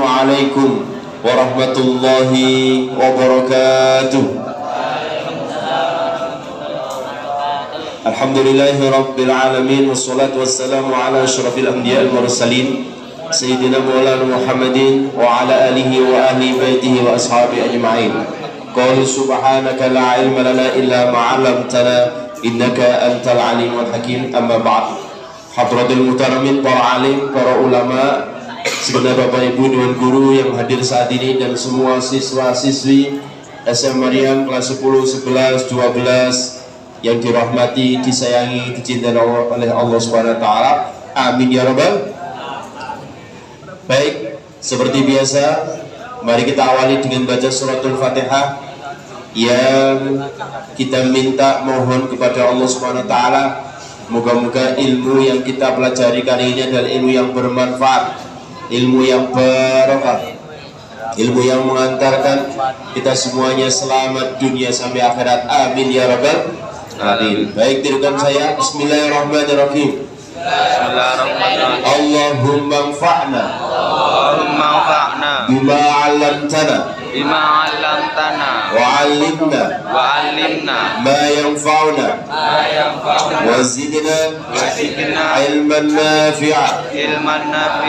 Assalamualaikum warahmatullahi wabarakatuh. Alhamdulillahi rabbil alamin, wassalatu wassalamu ala asyrafil anbiya wal mursalin sayyidina maulana Muhammadin wa ala alihi wa ahli baitihi wa ashabihi ajma'in. Qul subhanaka la ilma lana illa ma 'allamtana innaka antal alimul hakim. Amma ba'd. Hadratul muhtaramin, para alim, para ulama, segenap bapak ibu dewan guru yang hadir saat ini, dan semua siswa-siswi SM Maryam kelas 10, 11, 12 yang dirahmati, disayangi, dicintai oleh Allah Subhanahu wa taala. Amin ya rabbal. Baik, seperti biasa, mari kita awali dengan baca suratul Fatihah yang kita minta mohon kepada Allah Subhanahu wa taala, moga-moga ilmu yang kita pelajari kali ini adalah ilmu yang bermanfaat, ilmu yang barokah, ilmu yang mengantarkan kita semuanya selamat dunia sampai akhirat. Amin ya rabbal alamin. Baik, tirukan saya. Bismillahirrahmanirrahim. Allahumma anfa'na bima 'allamtana wa 'allimna ma yanfa'una wa zidna ilman nafi'a.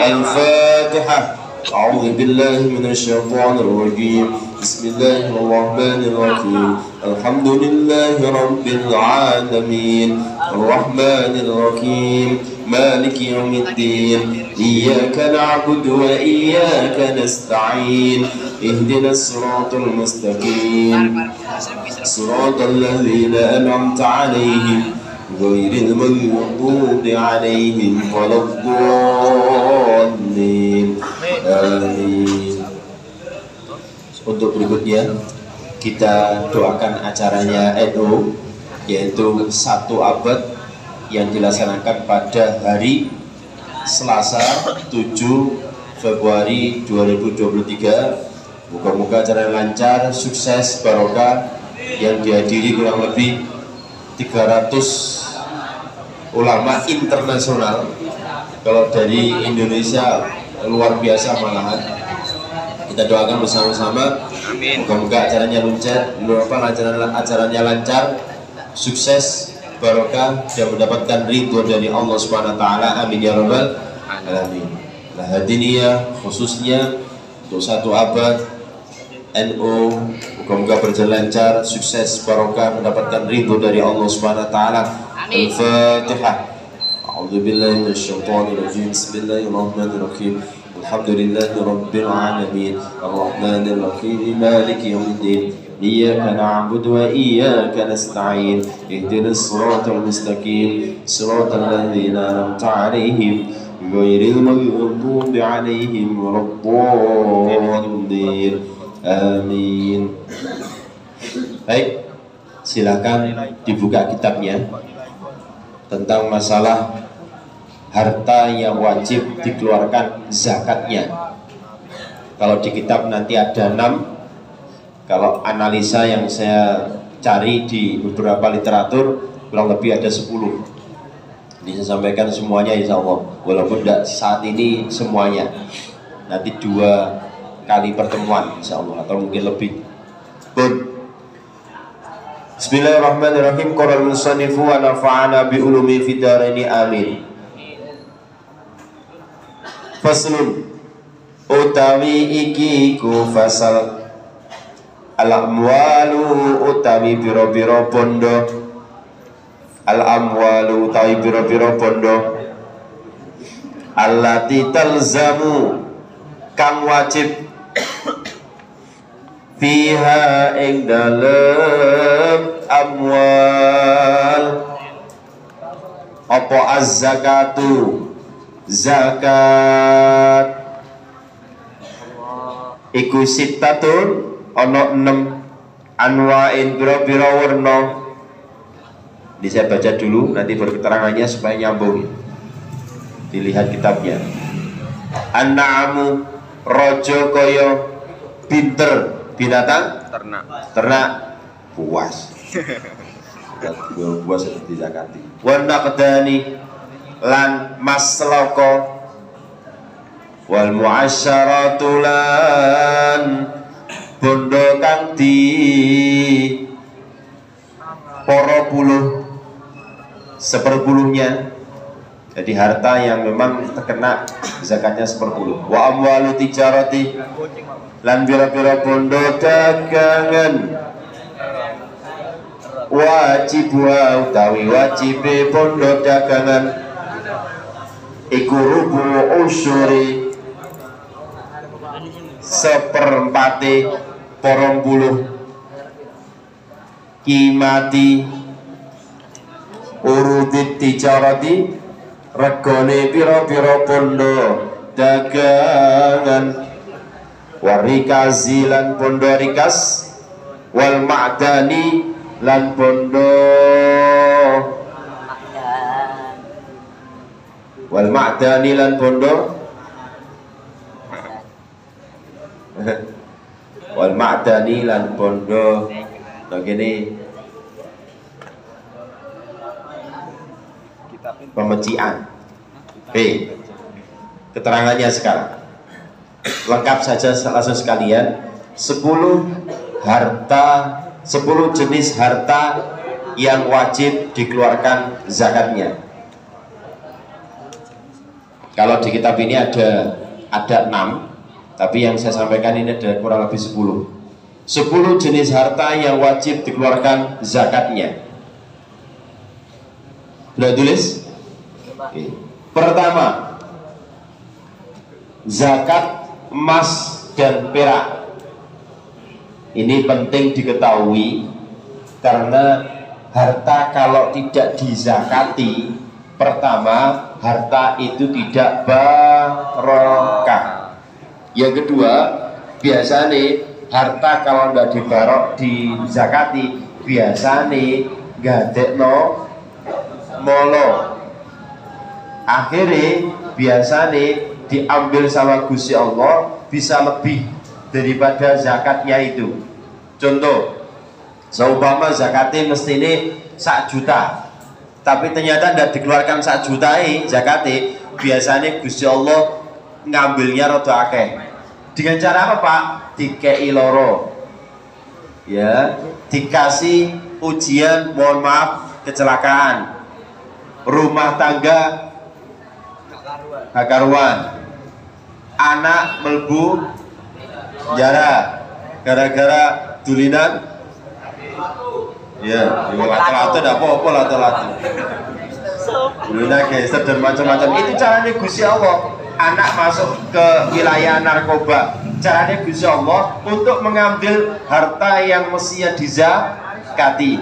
Al-Fatihah. A'udzu billahi minasyaitonir rajim. Bismillahirrahmanirrahim. Alhamdulillahi rabbil alamin. Arrahmanir rahim. Maliki yaumiddin. Iyyaka na'budu wa iyyaka nasta'in. Ihdinas siratal mustaqim. Siratal ladzina an'amta 'alaihim ghairil maghdubi 'alaihim waladdallin. Amin. Untuk berikutnya kita doakan acaranya NU, yaitu 1 abad yang dilaksanakan pada hari Selasa 7 Februari 2023. Moga-moga acara lancar, sukses, barokah, yang dihadiri kurang lebih 300 ulama internasional. Kalau dari Indonesia luar biasa malahan. Kita doakan bersama-sama, moga-moga acaranya lancar, sukses, barokah, dan mendapatkan ridho dari Allah Subhanahu wa taala. Amin ya rabbal alamin. Nah, hadiniyah khususnya untuk 1 abad NU, moga-moga berjalan lancar, sukses, barokah, mendapatkan ridho dari Allah Subhanahu wa taala. Al-Fatihah. A'udzu billahi minasyaitonir rajim. Bismillahirrahmanirrahim. Alhamdulillahi rabbil alamin. Arrahmanir rahim. Maliki yaumiddin. Iyyaka na'budu wa iyyaka nasta'in. Ihdinas siratal mustaqim. Siratal ladzina an'amta 'alaihim ghairil maghdubi 'alaihim waladdallin. Amin. Baik, silakan dibuka kitabnya tentang masalah harta yang wajib dikeluarkan zakatnya. Kalau di kitab nanti ada 6, kalau analisa yang saya cari di beberapa literatur kurang lebih ada 10. Ini saya sampaikan semuanya insya Allah, walaupun tidak saat ini semuanya, nanti 2 kali pertemuan insya Allah, atau mungkin lebih. Bismillahirrahmanirrahim. Qala al-musannifu wa nafa'ana bi ulumi fid dharaini amin. Faslun, utawi iki ku fasal. Al-amwalu utawi biro-biro bondo. Al-amwalu utawi biro-biro bondo. Allati talzamu kang wajib fiha ing dalem amwal apa az-zakatu zakat iku sittatun ana 6 anwa'in biro-biro warna. Ini saya baca dulu, nanti berketerangannya supaya nyambung. Dilihat kitabnya. An-na'amu rojo koyo pinter, binatang ternak buas. Buas seperti zakati. Wa naqdani lan masloko wal mu'asyaratu lan bondo kang di poro puluh seperpuluhnya, jadi harta yang memang terkena zakatnya seperpuluh. Wa amwalu tijarati lan bira-bira bondo dagangan, wajib utawi wajibe bondo dagangan iku rubu usyuri seperempate 20 kimati urudit tijarati regone pira-pira bondo dagangan, warikazi lan bondo rikas, wal ma'dani lan bondo wal ma'dani lan bondo wal ma'dani lan bondo begini pemecian. Keterangannya sekarang lengkap saja langsung sekalian. 10 jenis harta yang wajib dikeluarkan zakatnya. Kalau di kitab ini ada 6, tapi yang saya sampaikan ini ada kurang lebih 10 jenis harta yang wajib dikeluarkan zakatnya. Sudah tulis? Pertama, zakat emas dan perak. Ini penting diketahui karena harta kalau tidak dizakati, pertama, harta itu tidak barokah. Yang kedua, biasanya harta kalau tidak dizakati, biasanya gadekno molo. Akhirnya biasanya diambil sama Gusti Allah bisa lebih daripada zakatnya itu. Contoh, seumpama zakatnya mesti ini 1 juta, tapi ternyata tidak dikeluarkan 1 juta zakatnya, biasanya Gusti Allah ngambilnya rada akeh. Dengan cara apa Pak? Dikei loro, ya, dikasih ujian, mohon maaf, kecelakaan, rumah tangga kakaruan, anak melbu penjara gara-gara dulinan, ya, lato-lato tidak apa-apa, lato-lato dulinan geser dan macam-macam. Itu caranya Gusti Allah. Anak masuk ke wilayah narkoba, caranya Gusti Allah untuk mengambil harta yang mestinya dizakati.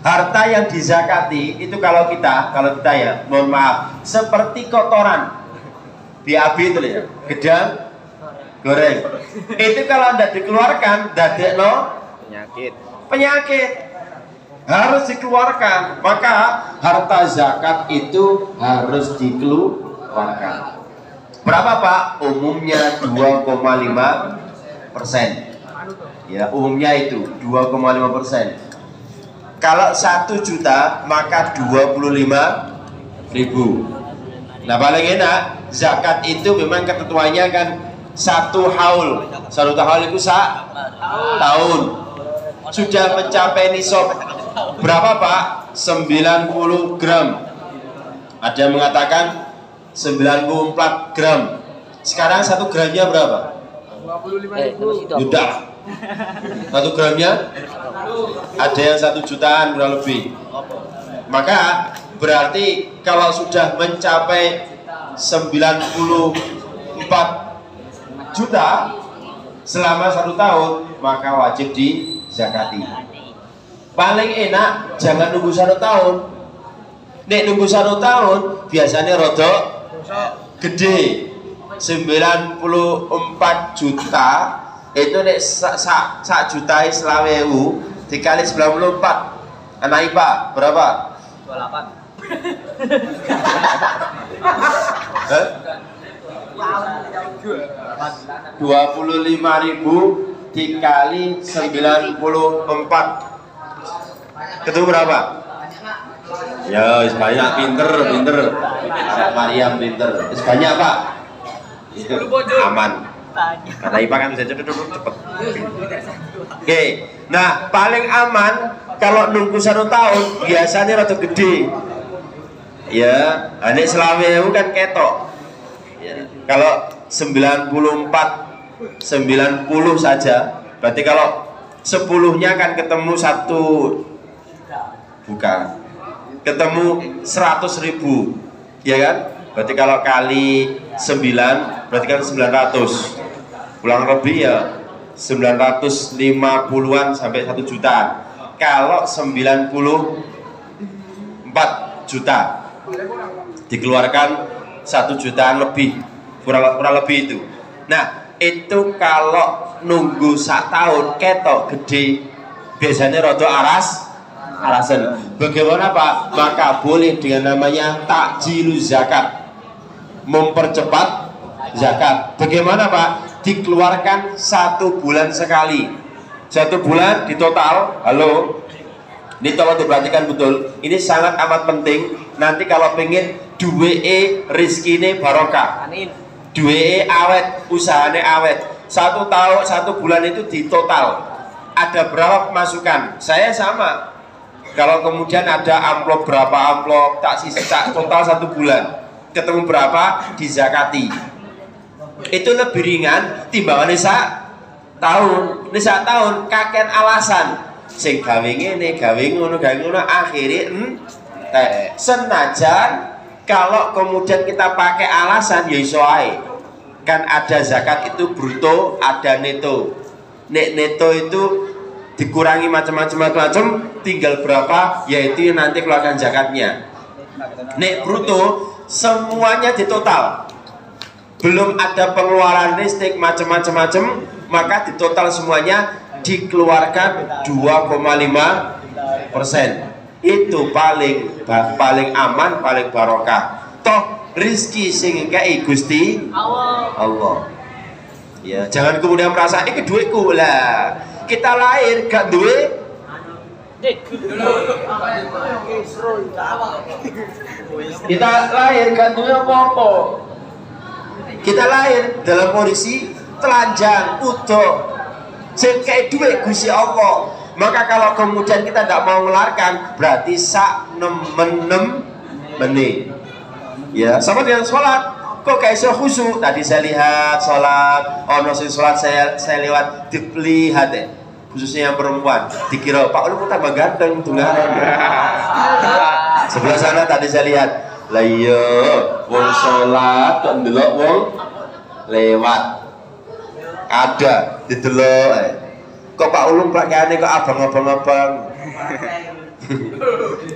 Harta yang dizakati itu kalau kita ya, mohon maaf, seperti kotoran BAB itu ya, gedang goreng. Itu kalau tidak dikeluarkan, dadekno penyakit. Harus dikeluarkan. Maka harta zakat itu harus dikeluarkan. Berapa Pak? Umumnya 2,5%. Ya, umumnya itu 2,5%. Kalau 1 juta maka 25.000. Nah paling enak zakat itu memang ketentuannya kan 1 haul. 1 haul itu tahun. Sudah mencapai nisab berapa Pak? 90 gram. Ada yang mengatakan 94 gram. Sekarang 1 gramnya berapa? 25.000. Sudah. 1 gramnya ada yang 1 jutaan kurang lebih. Maka berarti kalau sudah mencapai 94 juta selama 1 tahun maka wajib dizakati. Paling enak jangan nunggu 1 tahun. Nek nunggu 1 tahun biasanya rodok gede. 94 juta itu nek sak juta 20.000 dikali 94 anak IPA berapa? 28. 25.000 dikali 94 ketemu berapa? Ya, banyak, pinter. Mariam pinter. Banyak Pak. Aman. Karena IPA kan bisa cepet. Oke, nah paling aman kalau nunggu 1 tahun biasanya rada gede. Ya, anek selama kan ketok. Ya. Kalau 94, 90 saja, berarti kalau 10-nya kan ketemu ketemu 100.000, ya kan? Berarti kalau kali 9 berarti kan 900. Pulang lebih ya 950-an sampai 1 juta. Kalau 94 juta dikeluarkan 1 jutaan lebih, kurang lebih itu. Nah, itu kalau nunggu 1 tahun ketok gede, biasanya rodo arasan. Bagaimana Pak? Maka boleh dengan namanya takjiluz zakat, mempercepat zakat. Bagaimana Pak? Dikeluarkan 1 bulan sekali. 1 bulan di total. Halo, ini tolong diperhatikan betul. Ini sangat amat penting. Nanti kalau pengen duwe rizkine barokah, duwe awet, usahane awet. 1 tahun 1 bulan itu di total ada berapa pemasukan? Saya sama. Kalau kemudian ada amplop berapa amplop, tak sisa total 1 bulan, ketemu berapa dizakati. Itu lebih ringan timbangan tahun. Sak tahun kakek alasan sing gawe ngene, gawe ngono, akhirnya senajan kalau kemudian kita pakai alasan ya iso ae. Kan ada zakat itu bruto, ada neto. Neto itu dikurangi macam-macam, tinggal berapa yaitu nanti keluarkan zakatnya. Nek bruto semuanya ditotal. Belum ada pengeluaran listrik macam-macam, maka ditotal semuanya dikeluarkan 2,5%. Itu paling aman, paling barokah. Toh rizki sing ngekei Gusti Allah. Ya, jangan kemudian merasa ini duitku lah. Kita lahir gak duit. Kita lahir gak duit apa-apa. Kita lahir dalam kondisi telanjang, utuh. Sing kayak duit Gusti Allah. Maka kalau kemudian kita tidak mau mengeluarkan, berarti sak menit. Ya, sama dengan sholat. Kok kayak iso khusyuk? Tadi saya lihat sholat, ono sing sholat saya lewat dilihat deh. Khususnya yang perempuan, dikira Pak Ulu tambah ganteng tunggaran. Sebelah sana tadi saya lihat, lah iya, wong sholat kok ndelok wong lewat. Ada didelok. Kok Pak Ulum pakaiannya kok abang-abang.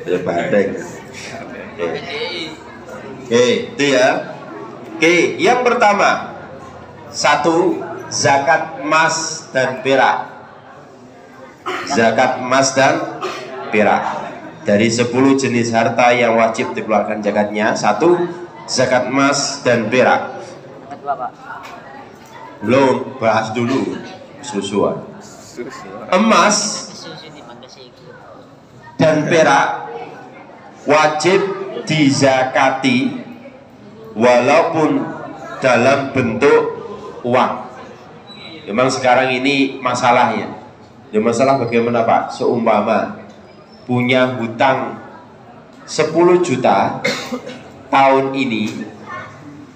Ya bandeng. Oke, itu ya. Oke, yang pertama 1, zakat emas dan perak. Zakat emas dan perak. Dari 10 jenis harta yang wajib dikeluarkan zakatnya, 1 zakat emas dan perak. Belum, bahas dulu susuan. Emas dan perak wajib dizakati walaupun dalam bentuk uang. Memang sekarang ini masalahnya. Ya masalah bagaimana Pak? Seumpama punya hutang 10 juta tahun ini,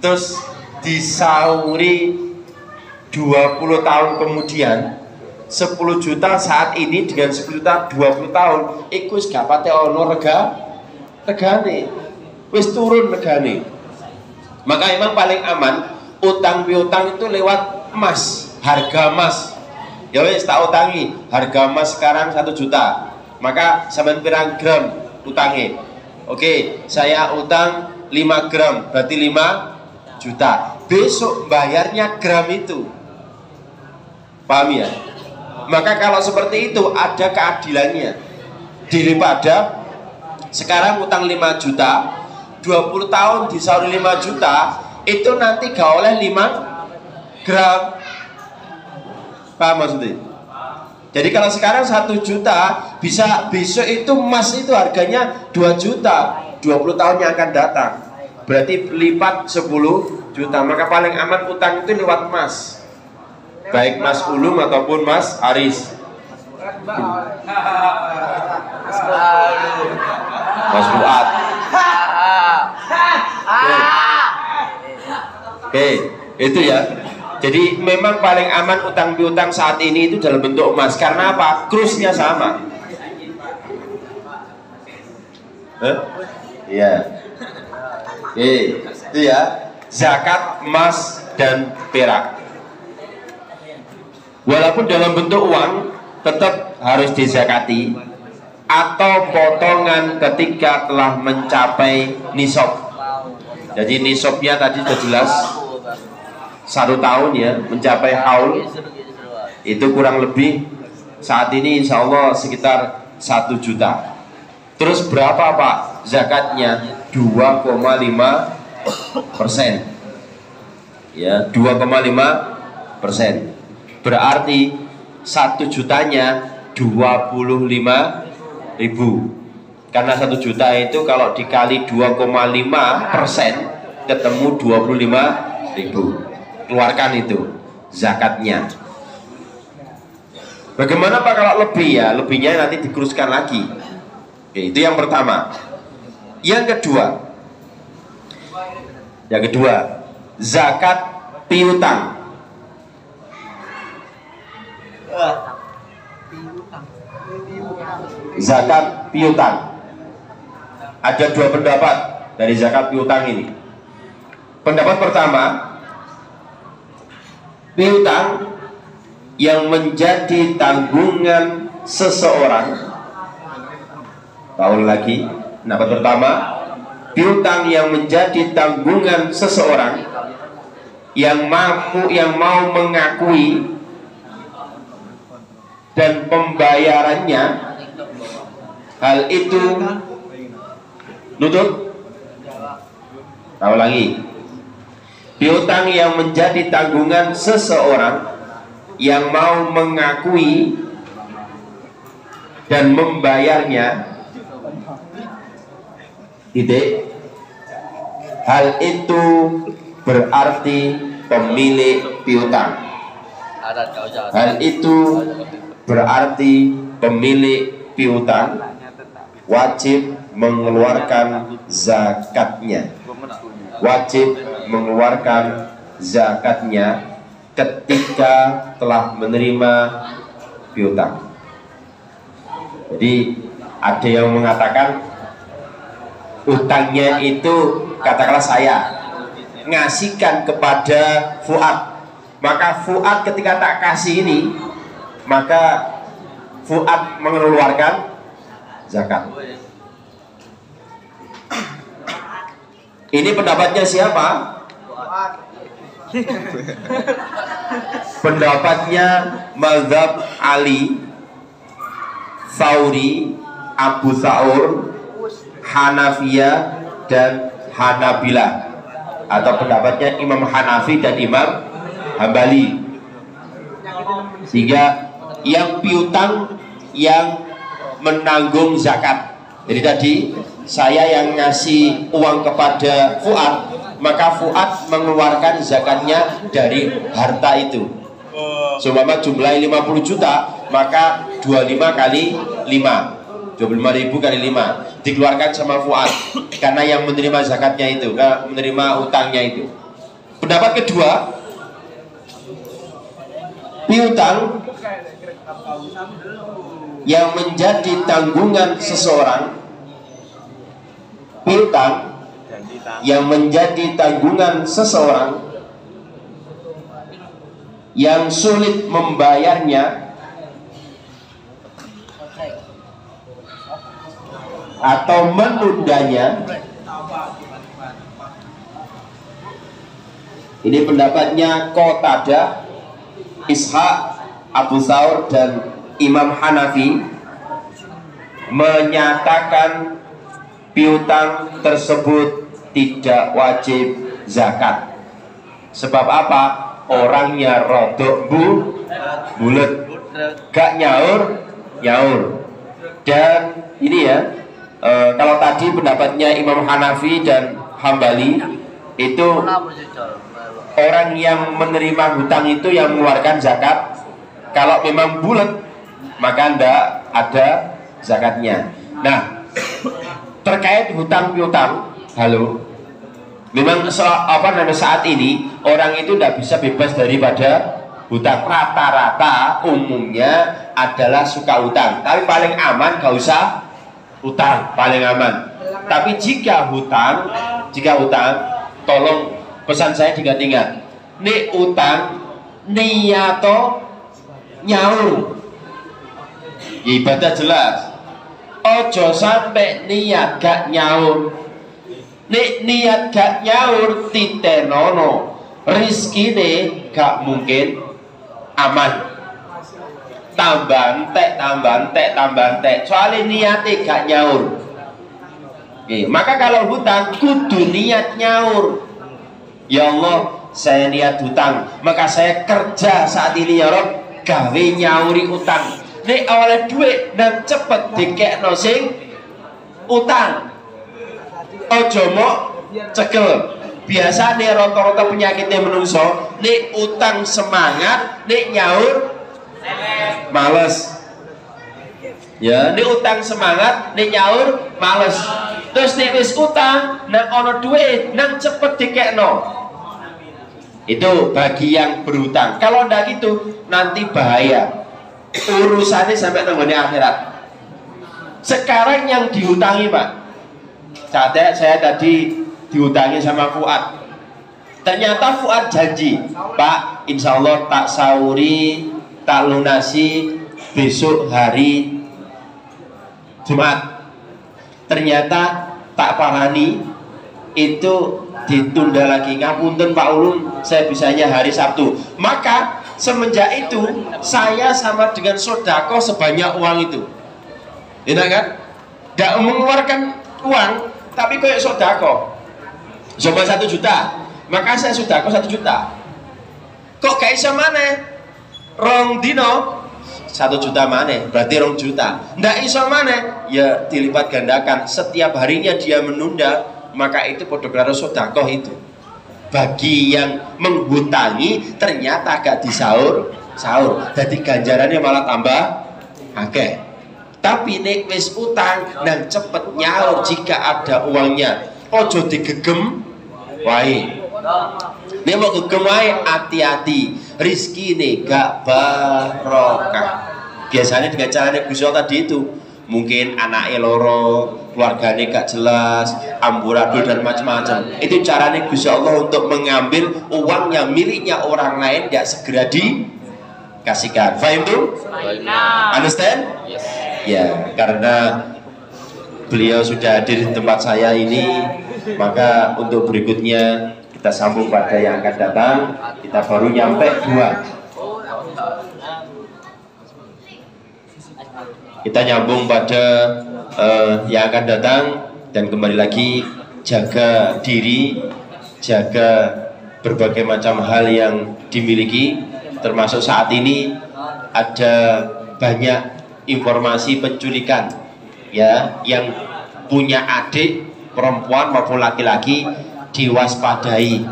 terus disauri 20 tahun kemudian 10 juta saat ini dengan 10 juta 20 tahun iku wis gak pate ono regane. Wis turun regane. Maka emang paling aman utang piutang itu lewat emas, harga emas. Ya wis tak utangi, harga emas sekarang 1 juta. Maka sampean pirang gram utangnya? Oke, saya utang 5 gram, berarti 5 juta. Besok bayarnya gram itu. Paham ya? Maka kalau seperti itu ada keadilannya. Daripada sekarang utang 5 juta, 20 tahun disauri 5 juta, itu nanti gak oleh 5 gram. Paham maksudnya? Jadi kalau sekarang 1 juta, bisa besok itu emas itu harganya 2 juta 20 tahun yang akan datang. Berarti lipat 10 juta, maka paling aman utang itu lewat mas, baik Mas Ulum ataupun Mas Aris. Mas Fuad. Oke, itu ya. Jadi memang paling aman utang piutang saat ini itu dalam bentuk emas. Karena apa? Kursnya sama. Iya. Oke, itu ya. Zakat emas dan perak. Walaupun dalam bentuk uang tetap harus dizakati, atau potongan ketika telah mencapai nisab. Jadi nisabnya tadi sudah jelas 1 tahun ya, mencapai haul itu kurang lebih saat ini insya Allah sekitar 1 juta. Terus berapa Pak zakatnya? 2,5%. Ya, 2,5%. Berarti 1 jutanya 25.000. Karena 1 juta itu kalau dikali 2,5% ketemu 25.000. Keluarkan itu zakatnya. Bagaimana Pak kalau lebih ya? Lebihnya nanti dikuruskan lagi. Oke, itu yang pertama. Yang kedua, zakat piutang. Zakat piutang. Ada 2 pendapat dari zakat piutang ini. Pendapat pertama, piutang yang menjadi tanggungan seseorang. Tahu lagi, pendapat pertama, piutang yang menjadi tanggungan seseorang yang mau mengakui dan pembayarannya, hal itu nutut. Tahu lagi, piutang yang menjadi tanggungan seseorang yang mau mengakui dan membayarnya, titik, hal itu berarti pemilik piutang. Hal itu berarti pemilik piutang wajib mengeluarkan zakatnya. Wajib mengeluarkan zakatnya ketika telah menerima piutang. Jadi ada yang mengatakan utangnya itu, katakanlah saya ngasihkan kepada Fuad, maka Fuad ketika tak kasih ini, maka Fuad mengeluarkan zakat. Ini pendapatnya siapa? Pendapatnya mazhab Ali, Tsauri, Abu Thawr, Hanafiyah dan Hanabilah, atau pendapatnya Imam Hanafi dan Imam Hambali. Sehingga yang piutang yang menanggung zakat. Jadi tadi saya yang ngasih uang kepada Fuad, maka Fuad mengeluarkan zakatnya dari harta itu. Seumpama jumlahnya 50 juta, maka 25 kali 5, 25.000 kali 5 dikeluarkan sama Fuad, karena yang menerima zakatnya itu, menerima utangnya itu. Pendapat kedua, piutang yang menjadi tanggungan seseorang, piutang yang menjadi tanggungan seseorang yang sulit membayarnya atau menundanya. Ini pendapatnya Qatadah, Ishaq, Abu Thawr dan Imam Hanafi, menyatakan piutang tersebut tidak wajib zakat. Sebab apa? Orangnya rodok bulet, gak nyaur. Dan ini ya, kalau tadi pendapatnya Imam Hanafi dan Hambali, itu orang yang menerima hutang itu yang mengeluarkan zakat. Kalau memang bulat maka tidak ada zakatnya. Nah, terkait hutang piutang, halo, memang saat ini orang itu tidak bisa bebas daripada hutang. Rata-rata umumnya adalah suka hutang, tapi paling aman gak usah hutang, paling aman. Tapi jika hutang, tolong pesan saya diingat-ingat. Nek utang niato nyaur, ya ibadah jelas. Ojo sampai niat gak nyaur. Nek niat gak nyaur titenono, rizkine gak mungkin aman. Tambah entek. Soalnya niatnya gak nyaur. Maka kalau hutang kudu niat nyaur. Ya Allah, saya niat hutang, maka saya kerja saat ini ya Rob, gawe nyauri utang. Nek oleh duit dan cepet dikekno sing utang. Ojo mok cekel. Biasa nih rata-rata penyakitnya menungso, nek utang semangat, nek nyaur males. Ya, nek utang semangat, nek nyaur males. Terus nek wis utang, nang ono duit, nang cepet dikekno. Itu bagi yang berhutang. Kalau ndak gitu, nanti bahaya. Urusannya sampai nang akhirat. Sekarang yang dihutangi, Pak. Saya tadi dihutangi sama Fuad. Ternyata Fuad janji, Pak, insya Allah tak sahuri, tak lunasi besok hari Jumat. Ternyata tak parani, itu ditunda lagi. Ngapunten Pak Ulun, saya bisanya hari Sabtu. Maka semenjak itu saya sama dengan sodako sebanyak uang itu. Enak kan? Tidak mengeluarkan uang, tapi kayak sodako. Coba 1 juta, maka saya sodako 1 juta. Kok gak iso mana? Rong dino 1 juta mana? Berarti 2 juta. Ndak iso mana? Ya dilipat gandakan. Setiap harinya dia menunda, maka itu podo karo sodako itu. Bagi yang menghutangi ternyata gak disaur, jadi ganjarannya malah tambah akeh. Tapi nek wis utang nang cepet nyaur jika ada uangnya. Ojo digegem wae. Nek mau gegem wae hati-hati, rizkine gak barokah. Biasanya dengan caranya Gusti Allah tadi itu, mungkin anaknya loro, keluarganya gak jelas, amburadul dan macam-macam. Itu caranya Gusti Allah untuk mengambil uang yang miliknya orang lain, tidak segera dikasihkan. Faham tuh? Understand? Yes. Ya, karena beliau sudah hadir di tempat saya ini, maka untuk berikutnya kita sambung pada yang akan datang. Kita baru nyampe 2. Kita nyambung pada yang akan datang. Dan kembali lagi, jaga diri, jaga berbagai macam hal yang dimiliki. Termasuk saat ini ada banyak informasi penculikan, ya, yang punya adik perempuan maupun laki-laki diwaspadai,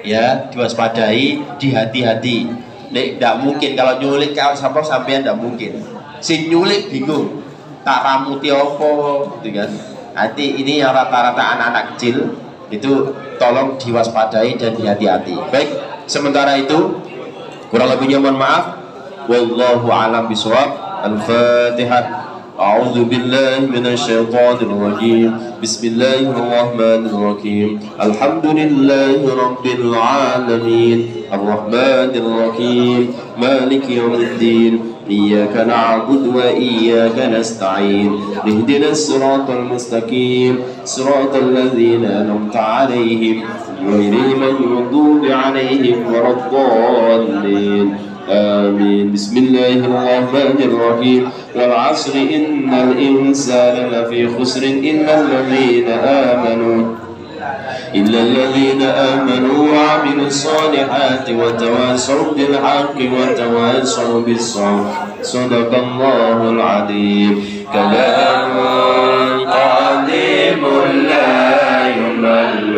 ya, diwaspadai, dihati-hati. Nek tidak mungkin kalau nyulik kalau sampean tidak mungkin. Si nyulik bingung, tak ramuti opo, gitu kan? Nanti ini yang rata-rata anak-anak kecil itu tolong diwaspadai dan dihati-hati. Baik, sementara itu kurang lebihnya mohon maaf. Wallahu a'lam bishawab. Al-Fatihah. A'udzu billahi minasyaitonir rajim. Bismillahirrahmanirrahim. Alhamdulillahi rabbil alamin. Arrahmanir rahim. Maliki yaumiddin. Iyyaka na'budu wa iyyaka nasta'in. Ihdinas siratal mustaqim. Siratal ladzina an'amta 'alaihim ghairil maghdubi 'alaihim waladdallin. آمين. بسم الله الرحمن الرحيم. والعصر إن الإنسان لفي خسر إلا الذين آمنوا وعملوا الصالحات وتواصوا بالحق وتواصوا بالصبر. صدق الله العظيم. كلام قديم لا يمل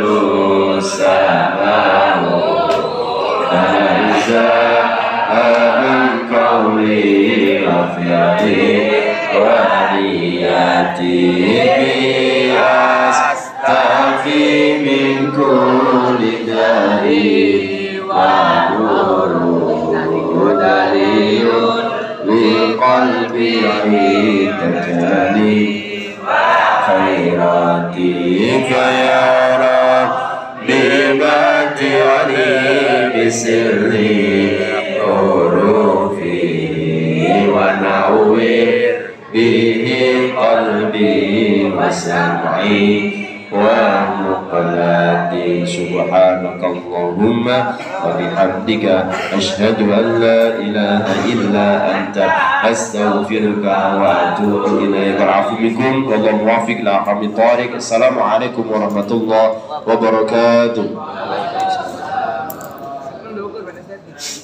وفرتي ونيتي أستعفي من كل داء ونور دليل لقلبي عندك خيراتك يا ربي متعني بسري حروفي ونور به قلبي وسمعي ومقلاتي سبحانك اللهم وبحمدك أشهد أن لا إله إلا أنت أستغفرك وأتوب إليك. العفو منكم والله موافق لأحكام الطارق. السلام عليكم ورحمة الله وبركاته.